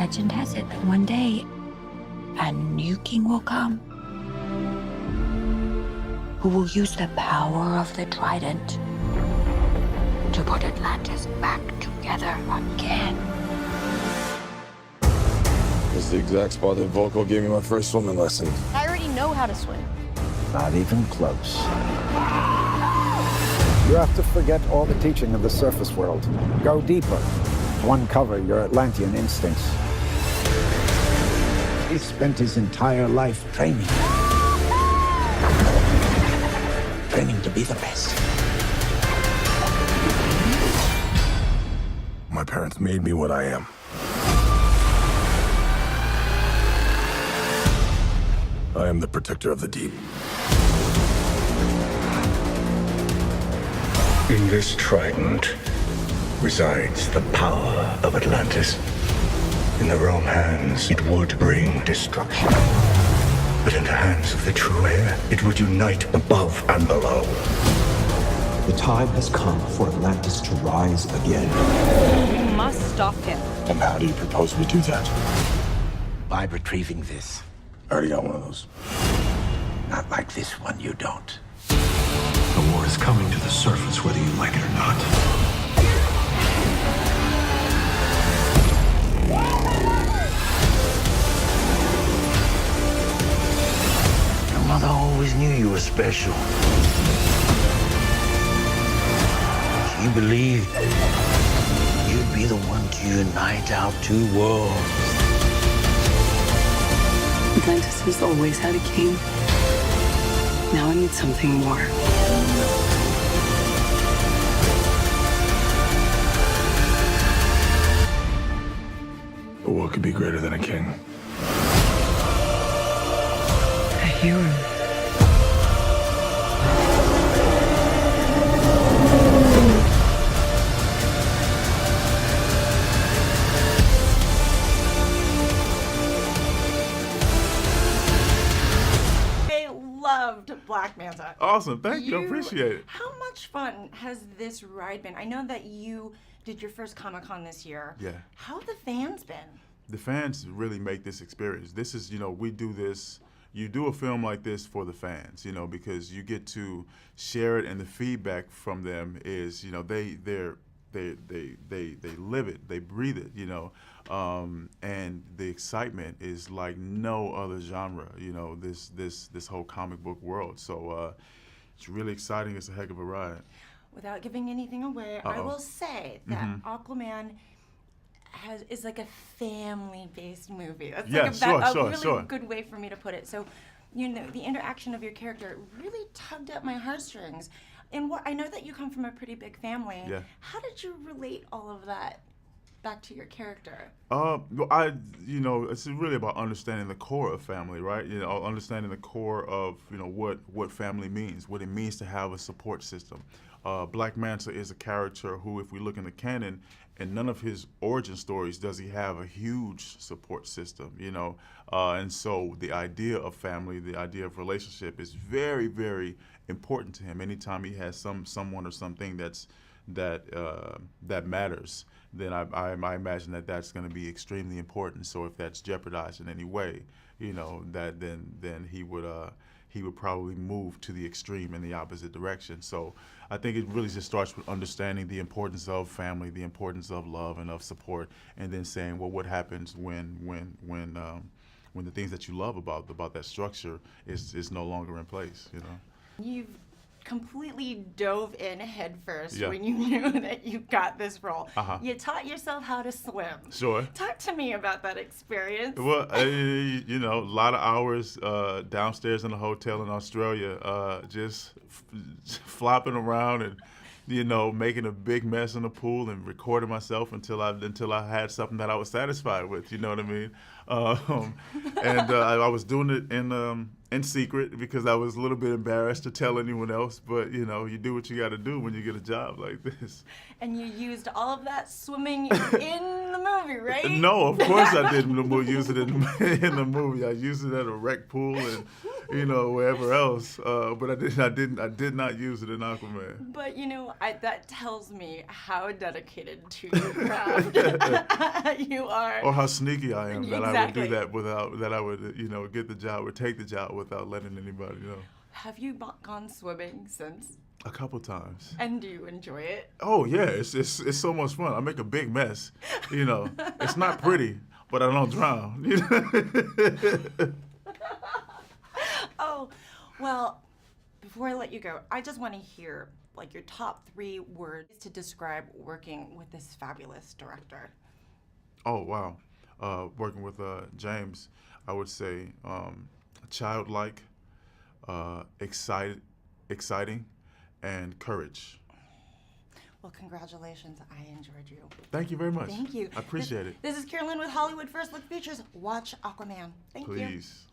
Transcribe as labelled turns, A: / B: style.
A: Legend has it that one day, a new king will come who will use the power of the trident to put Atlantis back together again.
B: This is the exact spot that Volko gave me my first swimming lesson.
C: I already know how to swim.
D: Not even close. You have to forget all the teaching of the surface world. Go deeper to uncover your Atlantean instincts. He spent his entire life training. Training to be the best.
B: My parents made me what I am. I am the protector of the deep.
E: In this trident resides the power of Atlantis. In the wrong hands, it would bring destruction. But in the hands of the true heir, it would unite above and below.
F: The time has come for Atlantis to rise again.
C: We must stop him.
B: And how do you propose we do that?
D: By retrieving this.
B: I already got one of those.
D: Not like this one, you don't.
F: The war is coming to the surface whether you like it or not.
D: Your mother always knew you were special. She believed you'd be the one to unite our two worlds.
G: Atlantis has always had a king. Now I need something more.
B: But what could be greater than a king?
G: A hero.
C: Loved Black Manta.
H: Awesome, thank you. I appreciate it.
C: How much fun has this ride been? I know that you did your first Comic-Con this year.
H: Yeah.
C: How have the fans been?
H: The fans really make this experience. This is, we do this. You do a film like this for the fans, because you get to share it, and the feedback from them is, they live it, they breathe it, and the excitement is like no other genre, this whole comic book world. So it's really exciting. It's a heck of a ride.
C: Without giving anything away, I will say that Aquaman is like a family-based movie. That's a really good way for me to put it. So, the interaction of your character really tugged at my heartstrings. And I know that you come from a pretty big family.
H: Yeah.
C: How did you relate all of that back to your character?
H: It's really about understanding the core of family, right? Understanding the core of, what family means, what it means to have a support system. Black Manta is a character who, if we look in the canon, in none of his origin stories does he have a huge support system, and so the idea of family, the idea of relationship is very, very important to him. Anytime he has someone or something that matters, then I imagine that's going to be extremely important. So if that's jeopardized in any way, that then he would probably move to the extreme in the opposite direction. So I think it really just starts with understanding the importance of family, the importance of love and of support, and then saying, well, what happens when the things that you love about that structure is no longer in place,
C: You've completely dove in headfirst
H: Yeah.
C: when you knew that you got this role.
H: Uh-huh.
C: You taught yourself how to swim.
H: Sure.
C: Talk to me about that experience.
H: Well, a lot of hours downstairs in a hotel in Australia, just flopping around and, making a big mess in the pool and recording myself until I had something that I was satisfied with. You know what I mean? I was doing it in secret because I was a little bit embarrassed to tell anyone else. But you do what you got to do when you get a job like this.
C: And you used all of that swimming in in the movie, right?
H: No, of course I didn't use it in the movie. I used it at a rec pool and wherever else. But I did not use it in Aquaman.
C: But that tells me how dedicated to your craft you are.
H: Or how sneaky I am that I would do
C: Exactly.
H: that I would get the job or take the job without letting anybody know.
C: Have you gone swimming since?
H: A couple times.
C: And do you enjoy it?
H: Oh yeah, it's so much fun. I make a big mess. It's not pretty, but I don't drown.
C: Oh, well, before I let you go, I just want to hear your top 3 words to describe working with this fabulous director.
H: Oh wow, working with James, I would say childlike, exciting, and courage.
C: Well, congratulations. I enjoyed you.
H: Thank you very much.
C: Thank you.
H: I appreciate it.
C: This is Carolyn with Hollywood First Look Features. Watch Aquaman. Thank you.
H: Please.